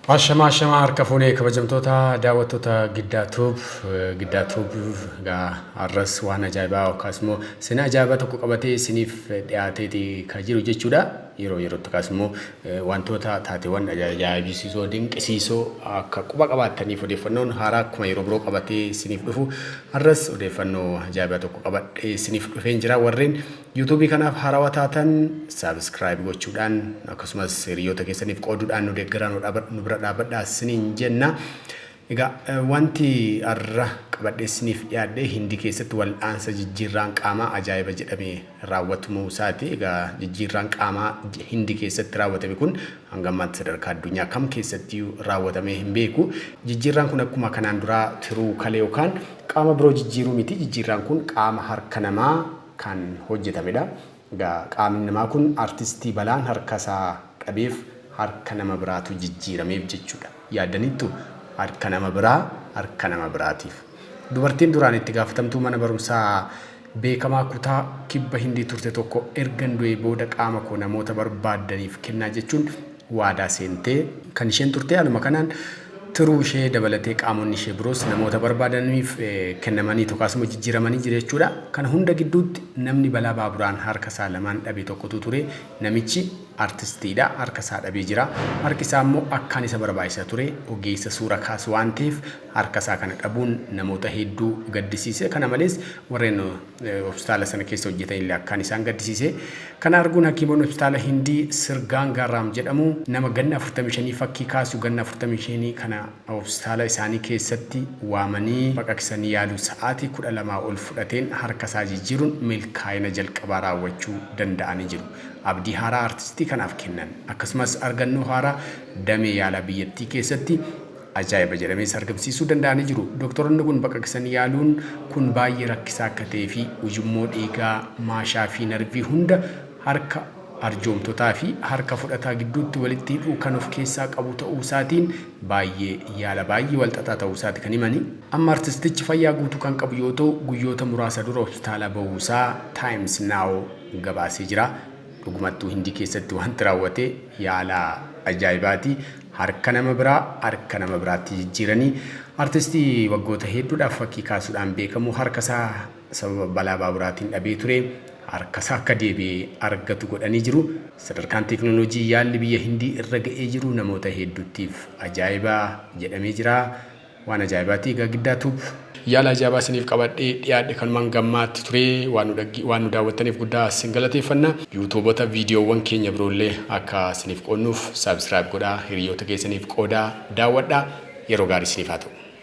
Ashama harka fuunee kabajamtoota daawwattoota Giddaatuub arras waan ajaa'ibaa akkasumas sina ajaa'ibaa tokko qabatee isiniif dhiyaateeti kan jiru jechuudha. Yeroo akkasumas wantoota taateewwan ajaa'ibsiisoo dinqisiisoo akka quba qabaataniif odeeffannoon haaraa akkuma yeroo biroo qabatee isiniif dhufu arras odeeffannoo ajaa'ibaa tokko qabadhee isiniif dhufeen jira. Warreen YouTube kanaaf haarawaa taatan subscribe gochuudhaan akkasumas hiriyoota keessaniif qooduudhaan nu deeggaraa nu bira dhaabadhaa isiniin jenna. Egaa wanti arra qabadhee isiniif dhiyaadhe Hindi keessatti wal'aansa jijjiirraan qaamaa ajaa'iba jedhamee raawwatamuu isaati. Egaa jijjiirraan qaamaa Hindi keessatti raawwatame kun hanga ammaatti sadarkaa addunyaa kam keessatti raawwatamee hin beeku. Jijjiirraan kun akkuma kanaan duraa tiruu kalee yookaan qaama biroo jijjiiruu miti. Jijjiirraan kun qaama harka namaa kan hojjetamedha. Egaa qaamni namaa kun artistii Balaan harkasaa qabeef harka nama biraatu jijjiirameef jechuudha. Yaadaniittu harka nama biraa harka nama biraatiif. Dubartiin duraan itti gaafatamtuu mana barumsaa beekamaa kutaa kibba Hindii turte tokko ergan du'ee booda qaama koo namoota barbaadaniif kennaa jechuun waadaa seentee kan isheen turte. Haaluma kanaan tiruu ishee dabalatee qaamonni ishee biroos namoota barbaadaniif kennamanii akkasumas jijjiiramanii jiru jechuudha. Kana hunda gidduutti namni balaa baaburaan harka isaa lamaan dhabe tokkotu ture. Namichi artistiidha, harka isaa dhabee jira. Harki isaa immoo akkaan isa barbaachisa ture. Ogeessa suura kaasu waan ta'eef harka isaa kana dhabuun namoota hedduu gaddisiise. Kana malees warreen hospitaala sana keessa hojjetan illee akkaan isaan gaddisiise. Kana arguun hakiimonni hospitaala Hindii Sirgaan Gaaraam jedhamu nama ganna 45 fakkii kaasu ganna 45 kana hospitaala isaanii keessatti waamanii baqaqsanii yaaluu sa'aatii 12 ol fudhateen harka isaa jijjiiruun milkaa'ina jalqabaa raawwachuu danda'anii jiru. Abdii haaraa artistii kanaaf kennan akkasumas argannoo haaraa damee yaalaa biyyattii keessatti ajaa'iba jedhamee argamsiisuu danda'anii jiru. Doktoroonni kun baqaqsanii yaaluun kun baay'ee rakkisaa akka ta'ee fi ujummoo dhiigaa, maashaa fi narvii hunda harka arjoomtotaa fi harka fudhataa gidduutti walitti hidhuu kan of keessaa qabu ta'uu isaatiin yaala baay'ee walxaxaa ta'uu isaati kan himani. Amma artistichi fayyaa guutuu kan qabu yoo ta'u guyyoota muraasa dura hospitaala ba'uusaa Times Now gabaasee jira. Dhugumattuu Hindii keessatti wanti raawwate yaala ajaa'ibaati. Harka nama biraatti jijjiiranii artistii waggoota hedduudhaaf fakkii kaasuudhaan beekamu harka isaa sababa balaa baaburaatiin dhabee ture. Harka isaa akka deebi'ee argatu godhanii jiru. Sadarkaan teekinooloojii yaalli biyya Hindii irra ga'ee jiru namoota hedduutiif ajaa'iba jedhamee jira. Waan ajaa'ibaati. Egaa Giddaatuub yaala ajaa'ibaa isiniif qabadhee dhiyaadhe kanumaan gammaatti ture. Waan nu daawwattaniif guddaa isin galateeffanna. Yuutuubota viidiyoowwan keenya biroollee akka isiniif qoonnuuf saabsiraayib godhaa, hiriyoota keessaniif qoodaa daawwadhaa. Yeroo gaarii isiniif haa ta'u.